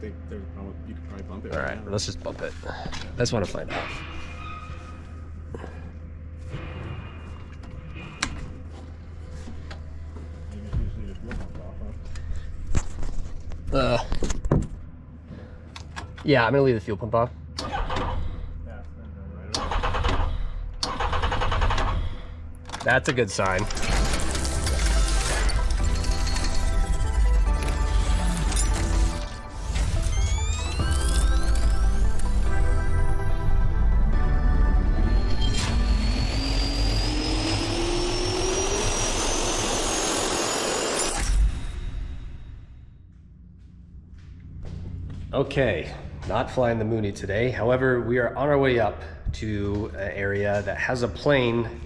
don't think there's a problem. You could probably bump it. All right, let's just bump it. I just want to find out. Yeah, I'm gonna leave the fuel pump off. That's a good sign. Okay, not flying the Mooney today. However, we are on our way up to an area that has a plane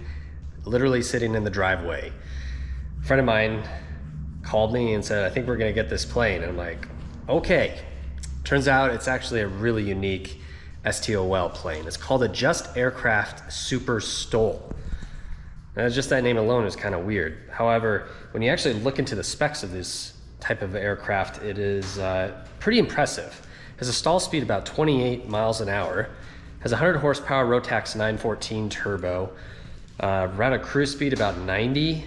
literally sitting in the driveway. A friend of mine called me and said, I think we're gonna get this plane. And I'm like, okay. Turns out it's actually a really unique STOL plane. It's called a Just Aircraft Super STOL. Now, just that name alone is kind of weird. However, when you actually look into the specs of this type of aircraft, it is pretty impressive. It has a stall speed about 28 miles an hour, has 100 horsepower Rotax 914 turbo, around a cruise speed about 90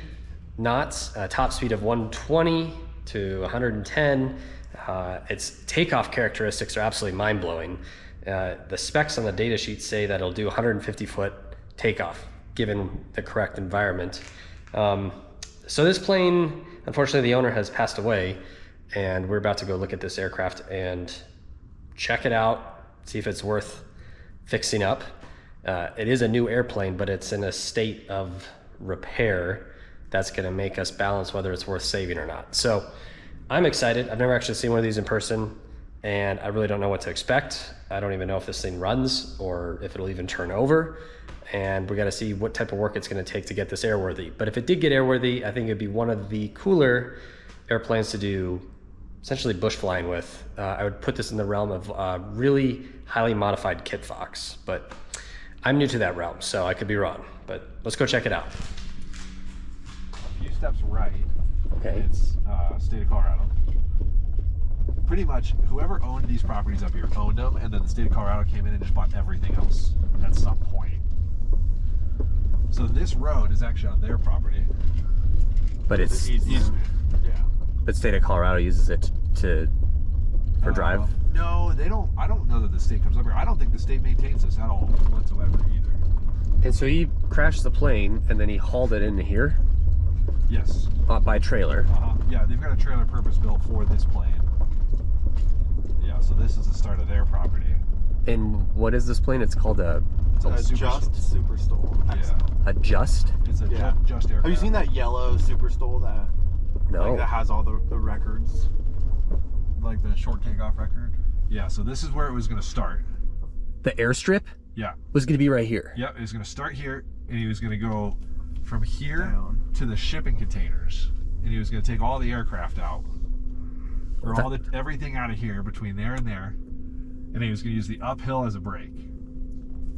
knots, top speed of 120 to 110. Its takeoff characteristics are absolutely mind-blowing. The specs on the data sheet say that it'll do 150-foot takeoff, given the correct environment. So this plane, unfortunately, the owner has passed away, and we're about to go look at this aircraft and check it out, see if it's worth fixing up. It is a new airplane, but it's in a state of repair that's gonna make us balance whether it's worth saving or not. So I'm excited. I've never actually seen one of these in person, and I really don't know what to expect. I don't even know if this thing runs or if it'll even turn over. And we got to see what type of work it's going to take to get this airworthy. But if it did get airworthy, I think it'd be one of the cooler airplanes to do essentially bush flying with. I would put this in the realm of really highly modified Kit Fox, but I'm new to that realm, so I could be wrong. But let's go check it out. A few steps right. Okay. It's state of Colorado. Pretty much whoever owned these properties up here owned them, and then the state of Colorado came in and just bought everything else at some point. So this road is actually on their property. But it's Yeah. the state of Colorado uses it for drive. No, they don't. I don't know that the state comes up here. I don't think the state maintains this at all whatsoever either. And so he crashed the plane and then he hauled it into here Yes. by trailer. Yeah, they've got a trailer purpose built for this plane. Yeah, so this is the start of their property. And what is this plane? It's called a Super STOL. Yeah. a Just. It's a Yeah. just aircraft. Have you seen that yellow Super STOL that No. that has all the records? Like the short takeoff record? Yeah, so this is where it was going to start. The airstrip Yeah. was going to be right here. Yep, it was going to start here, and he was going to go from here Down. to the shipping containers, and he was going to take all the aircraft out, or all the everything out of here between there and there, and he was going to use the uphill as a brake.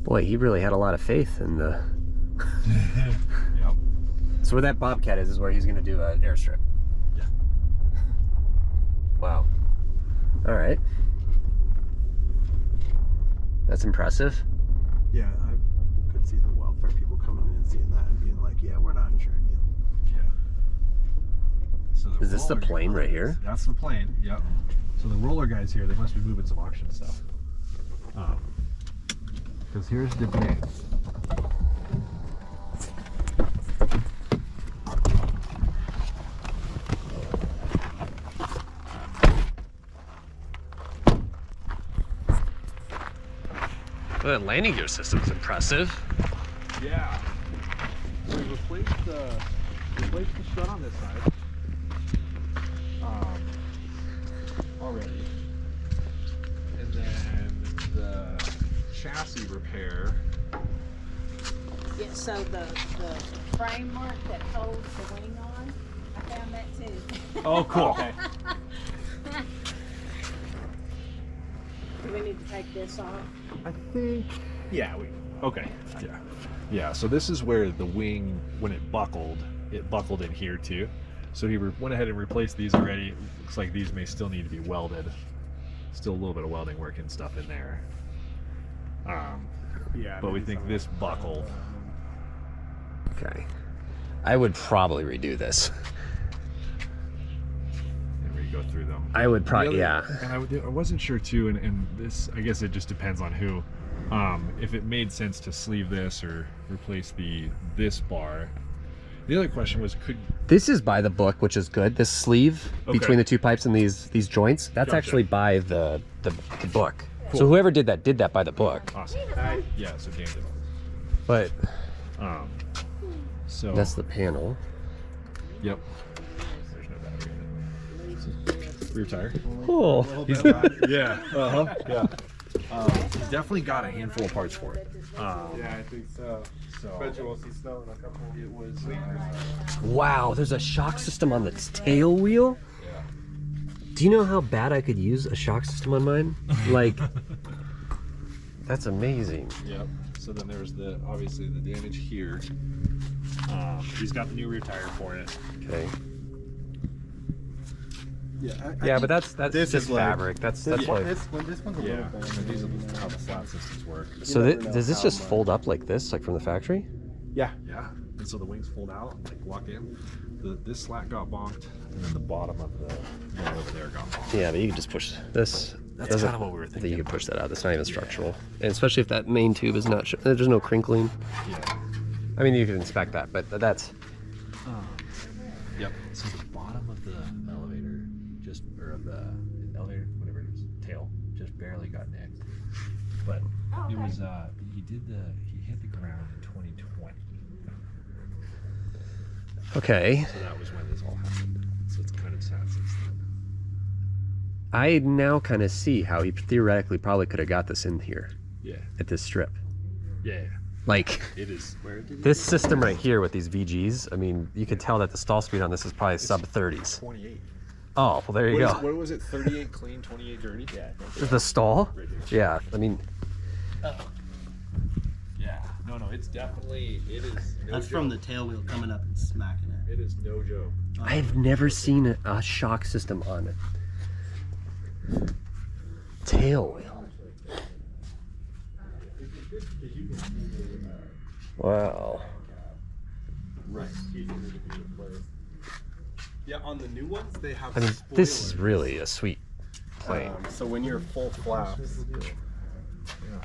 Boy, he really had a lot of faith in the. Yep. So where that Bobcat is where he's going to do an airstrip. Yeah. Wow. All right. That's impressive. Yeah, I could see the welfare people coming in and seeing that and being like, "Yeah, we're not insuring you." Yeah. So Is this the roller plane guys- right here? That's the plane. Yep. So the roller guys here, they must be moving some auction stuff. Because here's the plane. The landing gear system's impressive. Yeah. So we replaced the strut on this side already, and then the chassis repair. Yeah, so the framework that holds the wing on, I found that too. Oh, cool. Okay. Do we need to take this off? I think. Yeah. Okay. Yeah. Yeah. So this is where the wing, when it buckled in here too. So he went ahead and replaced these already. Looks like these may still need to be welded. Still a little bit of welding work and stuff in there. Yeah. But we maybe think some this of that. buckle. Okay. I would probably redo this. And we go through them. I would probably, The yeah. other- And I wasn't sure too, and this, I guess it just depends on who. If it made sense to sleeve this or replace this bar. The other question was, This is by the book, which is good. This sleeve Okay. between the two pipes and these joints, that's Gotcha. actually by the book. Cool. So whoever did that by the book. awesome. Yeah, so Dan did all But this. So that's the panel. Yep. There's no battery in it. Rear tire. Cool. Yeah. Yeah. He's definitely got a handful of parts for it. Yeah, I think so. So Bet you we'll see snow in a couple. it was. Wow, there's a shock system on the tail wheel. Yeah. Do you know how bad I could use a shock system on mine? Like, that's amazing. Yep. So then there's obviously the damage here. He's got the new rear tire for it. Okay. Yeah. Yeah, but that's this just is like- fabric. That's This like. one's a Yeah. little And these are how the slat systems work. So never know does this how just much. fold up like this, like from the factory? Yeah. Yeah. And so the wings fold out and like lock in. This slat got bonked, and then the bottom of the one over there got bonked. Yeah, but you can just push this. That's doesn't- kinda what we were I think thinking. you can push that out. That's not even structural, and especially if that main tube is not. There's no crinkling. Yeah. I mean, you can inspect that, but that's. Yep. So the bottom of the elevator, or of the elevator, whatever it is, tail, just barely got nicked. But it was he hit the ground in 2020. Okay. So that was when this all happened. So it's kind of sad since then. I now kind of see how he theoretically probably could have got this in here Yeah. at this strip. Yeah. Like It is. Where did this system right here with these VGs. I mean, you could tell that the stall speed on this is probably sub 30s. 28. Oh, well, there you go. What was it? 38 clean, 28 dirty? Yeah. The stall? Right here. Yeah, I mean, Yeah. No, it's definitely. It is. No That's from the tail wheel coming up and smacking it. It is no joke. I've never seen a shock system on a tail wheel. Wow. Right. Yeah, on the new ones they have. I mean, this is spoilers. really a sweet plane. So when you're full flaps,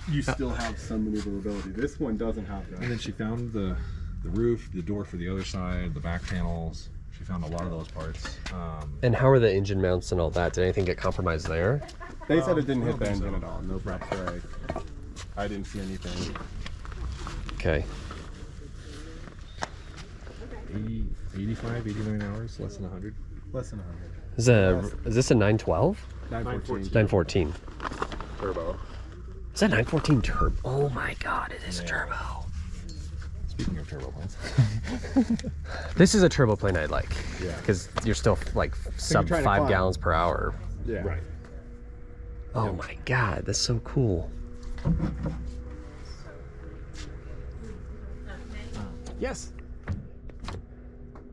you still have some maneuverability. This one doesn't have And that. then she found the roof, the door for the other side, the back panels. She found a lot of those parts. And how are the engine mounts and all that? Did anything get compromised there? They said it didn't I hit the don't think engine so. at all. No props right. I didn't see anything. Okay. 85, 89 hours, less than 100. Less than 100. Is this a 912? 914 914. turbo. Is that 914 turbo? Oh my god, it is a turbo. Speaking of turbo planes. This is a turbo plane I'd like. Yeah. Because you're still like sub trying to 5 climb. gallons per hour. Yeah. Right. Oh my god, that's so cool. Yes.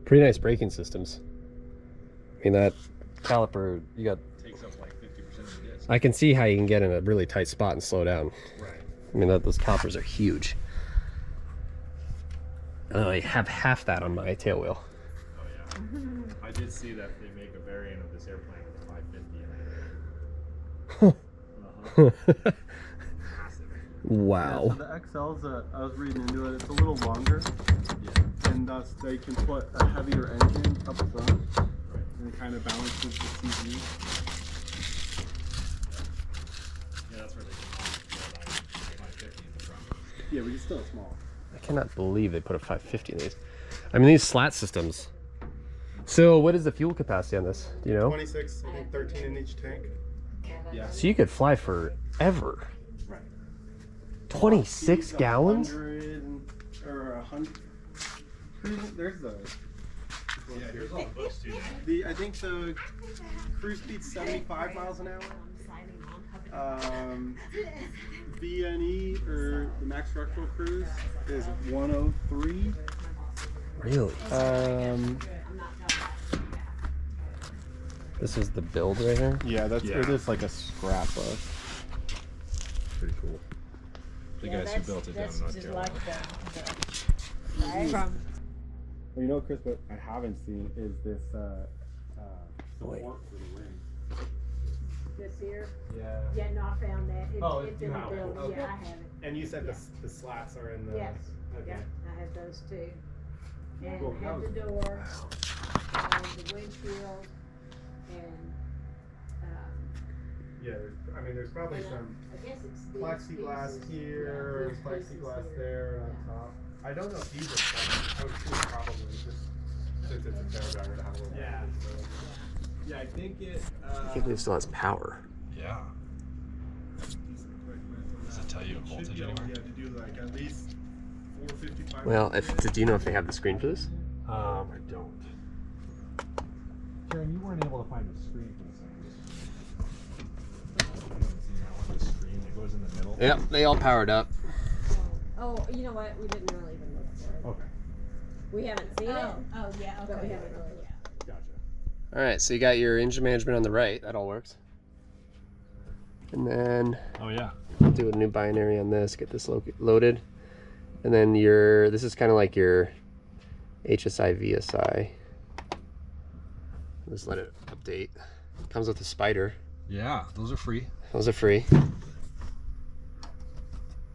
Pretty nice braking systems. I mean, that caliper, you got. Takes up like 50% of the disc. I can see how you can get in a really tight spot and slow down. Right. I mean, those calipers are huge. I have half that on my tail wheel. Oh yeah. I did see that they make a variant of this airplane with 550 in it. Massive. Wow. So the XLs, I was reading into it. It's a little longer, and thus they can put a heavier engine up front, and it kind of balances the CV. Yeah, that's where they can 550 in the front. Yeah, but it's still small. I cannot believe they put a 550 in these. I mean, these slat systems. So, what is the fuel capacity on this? Do you know? 26, I think 13 in each tank. Yeah. So you could fly forever. Right. 26 gallons? 100 or 100. There's the. Yeah, here's all the books too. I think the cruise speed's 75 miles an hour. VNE or the max structural cruise is 103. Really? This is the build right here. Yeah, that's Yeah. it is like a scrapbook. Pretty cool. The Yeah, guys who built it down that's in North just Carolina. like the Well, you know, Chris, what I haven't seen is this Wait. support for the wing. this here. Yeah. Yeah, no, I found that. Oh, It's you in the have it. building. Okay. Yeah, I have it. And you said Yeah. the slats are in the. Yes. Okay. Yeah, I have those too. And Cool. have the door, and the windshield, and Yeah, I mean, there's probably and, some I guess it's these plexiglass pieces. here, Yeah, these pieces plexiglass here. there on Yeah. top. I don't know if these are plexiglass. I would assume probably just since it's a fairground to have a little. Yeah. Yeah, I think it. I can't believe it still has power. Yeah. Does it tell you a voltage anywhere? Yeah, to do like at least 455. Well, do you know if they have the screen for this? I don't. Karen, you weren't able to find the screen for this thing. You haven't seen that one, the screen that goes in the middle? Yep, they all powered up. Oh, you know what? We didn't really even look for it. Okay. We haven't seen it, Oh, yeah, okay. but we haven't really. Gotcha. All right, so you got your engine management on the right. That all works. And then Oh, yeah. do a new binary on this. Get this loaded. And then this is kind of like your HSI VSI. Just let it update. Comes with a spider. Yeah, those are free. Those are free.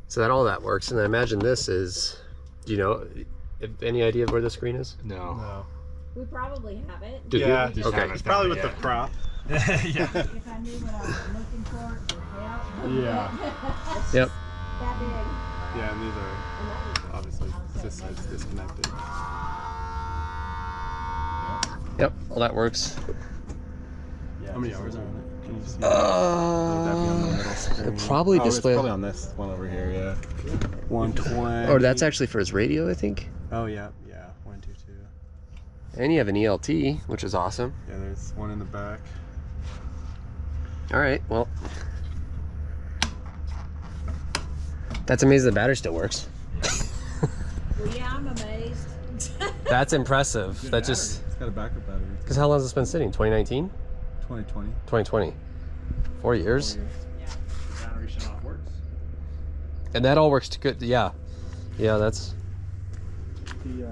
So all that works. And I imagine this is, do you know, any idea of where the screen is? No. No. We probably have it. Do Yeah, you? just Okay. have It's probably with the Yeah. prop. Yeah. If I knew what I was looking for, it would help. Yeah. Yep. That big. Yeah, and these are And that was obviously just says disconnected. Yep. All that works. How many hours are on it? Can you see? Uh, Would that be on the middle screen? probably Oh, display- It's probably on this one over here. Yeah. 120. Oh, that's actually for his radio, I think. Oh yeah, yeah. 122. And you have an ELT, which is awesome. Yeah, there's one in the back. All right, well. That's amazing the battery still works. Well, yeah, I'm amazed. That's impressive. Good That battery. just, It's got a backup battery. because how long has this been sitting? 2019? 2020. 2020. 4 years. Battery shut off works. And that all works to good. Yeah. Yeah, that's. The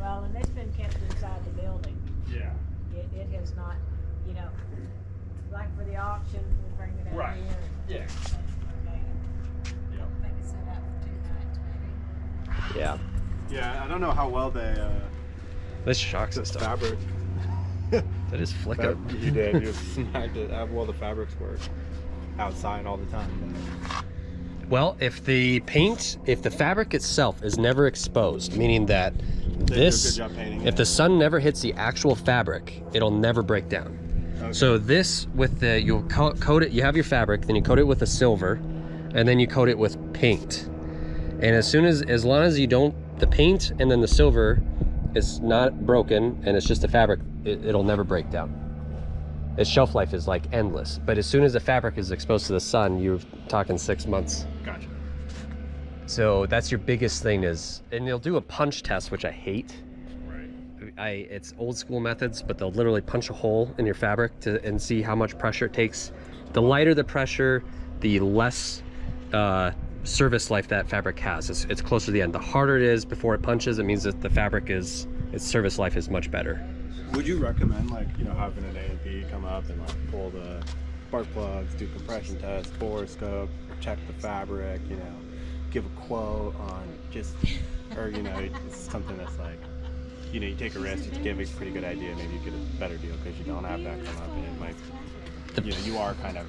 Well, and it's been kept inside the building. Yeah. It has not, you know, like for the auction, we bring it out Right. here. Yeah. Yep. Maybe set up for 2 nights, maybe. Yeah. yeah, I don't know how well they This shocks the us stuff. fabric. That is flicking. You did. You smacked it. How well the fabrics work outside all the time. Well, if the fabric itself is never exposed, meaning that They do a this, good job painting if it. the sun never hits the actual fabric, it'll never break down. Okay. So this, with the, you'll coat it, you have your fabric, then you coat it with a silver, and then you coat it with paint. And as long as you don't, the paint and then the silver is not broken and it's just a fabric, it'll never break down. Its shelf life is like endless. But as soon as the fabric is exposed to the sun, you're talking 6 months. Gotcha. So that's your biggest thing is, and they'll do a punch test, which I hate. Right. It's old school methods, but they'll literally punch a hole in your fabric and see how much pressure it takes. The lighter the pressure, the less service life that fabric has. It's closer to the end. The harder it is before it punches, it means that the fabric its service life is much better. Would you recommend having an A&P come up and pull the spark plugs, do compression tests, bore scope, check the fabric, give a quote on just, or it's something that's you take a risk, you give a pretty good idea, maybe you get a better deal because you don't have that come up, and it might, you are kind of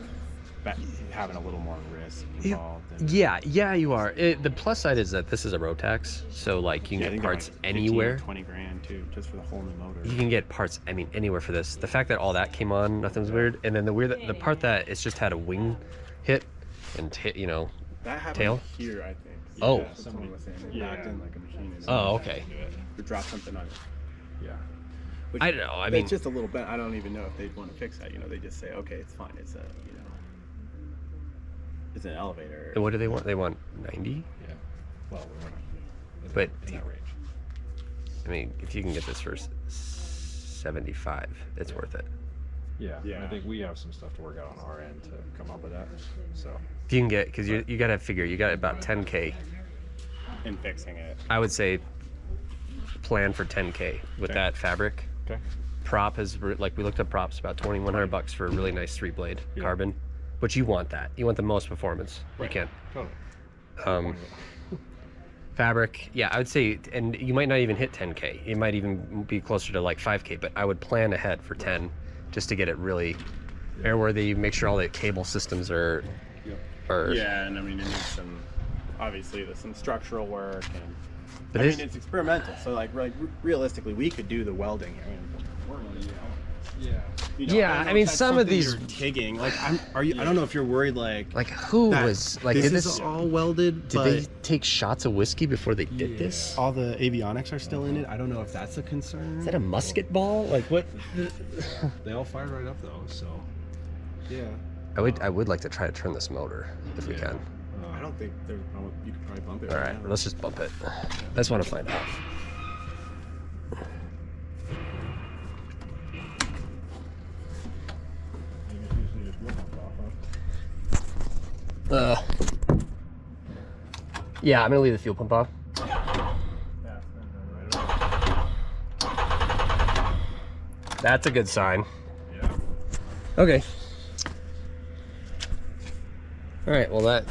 having a little more risk involved. And, Yeah, you are. The plus side is that this is a Rotax, so you can I get think parts they're 15 or anywhere. 20 grand too, just for the whole new motor. You can get parts, anywhere for this. The fact that all that came on, nothing's weird. And then the part that it's just had a wing hit and That happened tail? here, I think. Oh. Yeah, someone was saying it backed in like a machine. And Oh, okay. Or dropped something on it. Yeah. Which, I don't know. I mean, it's just a little bit. I don't even know if they'd want to fix that. They just say, okay, it's fine. It's it's an elevator. what do they want? They want 90. Yeah. Well, But in that range. I mean, if you can get this for 75, it's worth it. Yeah. Yeah. I think we have some stuff to work out on our end to come up with that. So If you can get, because you got to figure, you got about 10K. In fixing it. I would say plan for 10K with Okay. that fabric. okay. Prop is, like we looked up props, about $2,100 for a really nice 3-blade carbon. But you want that. You want the most performance you can. Totally. Fabric, yeah, I would say, and you might not even hit 10K. It might even be closer to like 5K, but I would plan ahead for 10 just to get it really airworthy, make sure all the cable systems are... Yeah, and I mean, it needs some, obviously, there's some structural work, and But I it's- mean, it's experimental. So, like realistically, we could do the welding. I mean, you know, Yeah, don't know I mean, if that's some of something these- you're digging. Like, I don't know if you're worried, like who that was, like, this did is this... all welded, Did but they take shots of whiskey before they did this? all the avionics are still in it. I don't know if that's a concern. Is that a musket ball? Like what? They all fired right up though. So Yeah. I would like to try to turn this motor if we can. I don't think there's. You could probably bump it. All right, now. let's just bump it. I just want to find out. Yeah, I'm gonna leave the fuel pump off. That's a good sign. yeah. Okay. All right. Well, that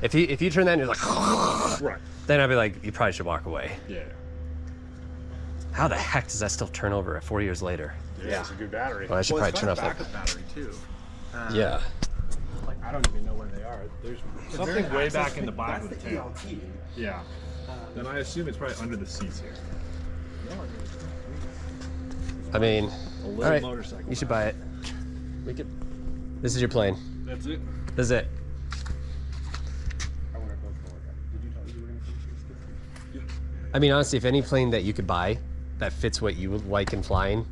if you turn that and you're like, Right. then I'd be like, you probably should walk away. Yeah. How the heck does that still turn over at 4 years later? Yeah. It's a good battery. Well, I should Well, probably turn off backup that. battery too. Yeah. Like I don't even know where they are. There's Something way back in the back That's of the the tail. ELT. Yeah. Then I assume it's probably under the seats here. I mean, A all little right. motorcycle. You should buy it. We could. This is your plane. That's it. This is it. I want to go for it. Did you tell me you were going to finish this? I mean, honestly, if any plane that you could buy that fits what you would like in flying,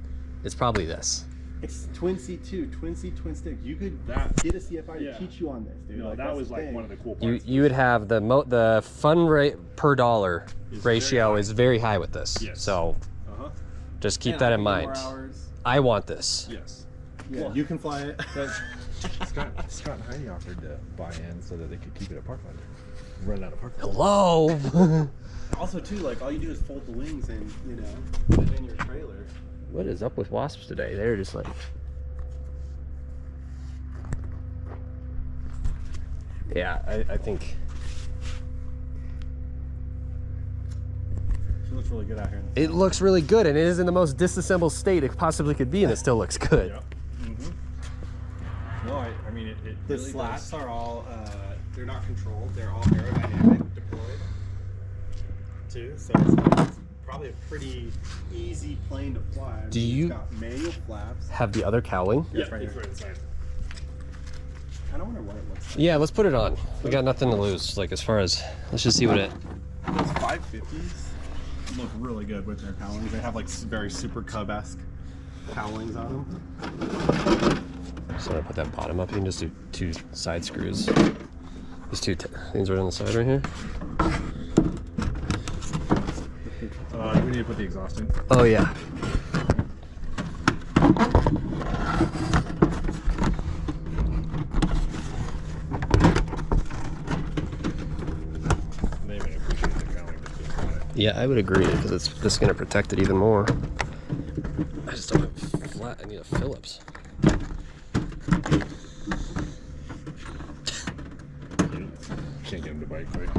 it's probably this. It's twin seat too, twin seat, twin stick. You could get a CFI to teach you on this, dude. No, that that's was the like thing. one of the cool You parts. you would have the fun rate per dollar Is ratio very high. is very high with this. Yes. So Uh-huh. just keep Yeah, that in 50 more mind. hours. I want this. Yes. Yeah, you can fly it. Scott and Heidi offered to buy in so that they could keep it at Parkland. Run out of Parkland. Hello. Also, too, like all you do is fold the wings and put it in your trailer. What is up with wasps today? They're just like. Yeah, I think She looks really good out here. it looks really good, and it is in the most disassembled state it possibly could be, and it still looks good. No, I mean it The really slats does. are all, they're not controlled. They're all aerodynamic deployed, too. So it's probably a pretty easy plane to fly. I mean, Do you- It's got manual flaps. Have the other cowling? Yeah, It's right it's here. right inside. I don't wonder what it looks like. Yeah, let's put it on. We got nothing to lose. Like as far as let's just see what it. Those 550s look really good with their cowlings. They have like very Super Cub-esque cowlings on them. So I'm gonna put that bottom up. You can just do 2 side screws. These 2 things right on the side right here. We need to put the exhaust in. Oh yeah. They may appreciate the cowling just being on it. Yeah, I would agree because it's just gonna protect it even more. I just don't have flat. I need a Phillips. Can't get him to bite quick.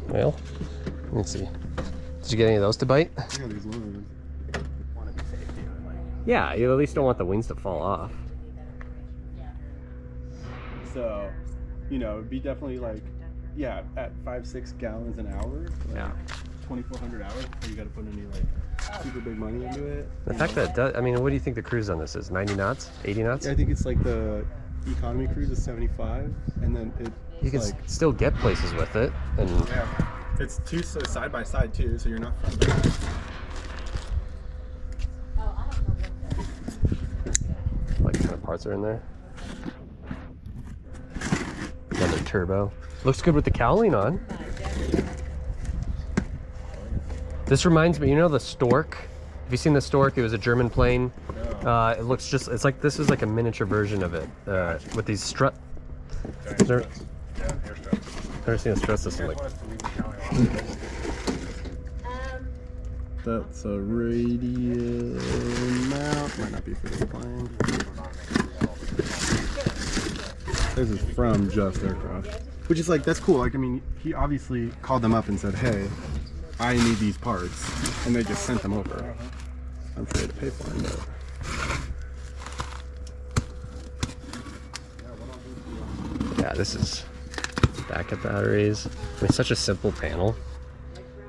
Well, let's see. Did you get any of those to bite? Yeah, these ones want to be safe, like. Yeah, you at least don't want the wings to fall off. So, it'd be definitely like, yeah, at 5-6 gallons an hour. Like Yeah. 2,400 hours before you got to put any like super big money into it. The fact that it does, I mean, what do you think the cruise on this is? 90 knots? 80 knots? I think it's like the economy cruise is 75, and then You it's can like still get places with it, and yeah, it's two side by side too, so you're not front by back. like kind of parts are in there. turbo. Looks good with the cowling on. This reminds me, you know the Stork? Have you seen the Stork? It was a German plane. It looks just, it's like, this is like a miniature version of it. With these strut. Never seen a strut system like. That's a radial mount. Might not be for this plane. This is from Just Aircraft. Which is like, that's cool. Like, I mean, he obviously called them up and said, hey, I need these parts. And they just sent them over. I'm sure they had to pay for them, but. Yeah, this is backup batteries. I mean, such a simple panel.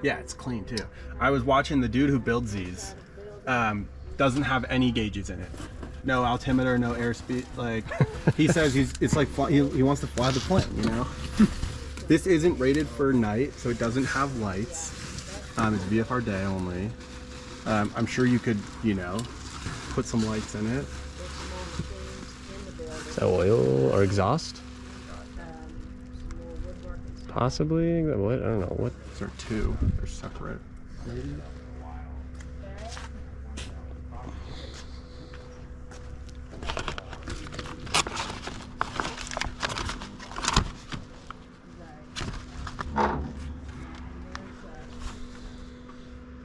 Yeah, it's clean too. I was watching the dude who builds these. Doesn't have any gauges in it. No altimeter, no airspeed. Like, he says it's like he wants to fly the plane, you know? This isn't rated for night, so it doesn't have lights. It's VFR day only. I'm sure you could, you know, put some lights in it. Is that oil or exhaust? Possibly. What? I don't know. What? These are two. They're separate. Maybe.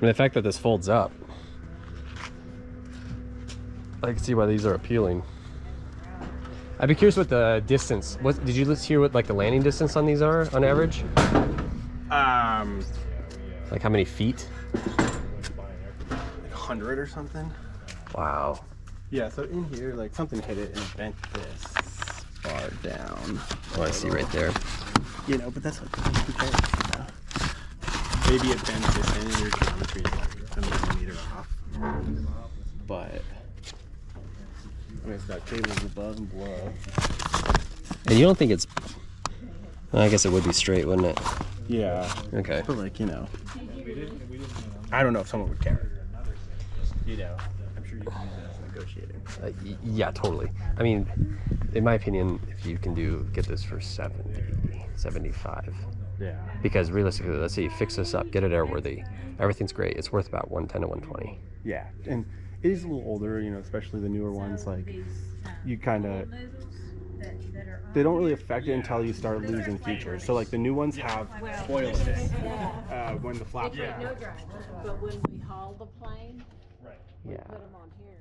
And the fact that this folds up, I can see why these are appealing. I'd be curious what the distance. What did you hear? What like the landing distance on these are on average? Like how many feet? Like 100 or something. Wow. Yeah. So in here, like something hit it and it bent this far down. Oh, I see right there. You know, but that's like who cares? You know? Maybe it bends this in your geometry like a millimeter off. But I mean, it's got cables above and below. And you don't think it's? I guess it would be straight, wouldn't it? Yeah. Okay. But like, you know, I don't know if someone would care. You know, I'm sure you can use that as negotiating. Yeah, totally. I mean, in my opinion, if you can get this for 70, 75. Yeah. Because realistically, let's say you fix this up, get it airworthy, everything's great. It's worth about 110 to 120. Yeah, and it is a little older, you know, especially the newer ones. Like, you kind of, they don't really affect it until you start losing features. So, like, the new ones have foil in it when the flaps are But when we haul the plane, we Yeah. put them on here.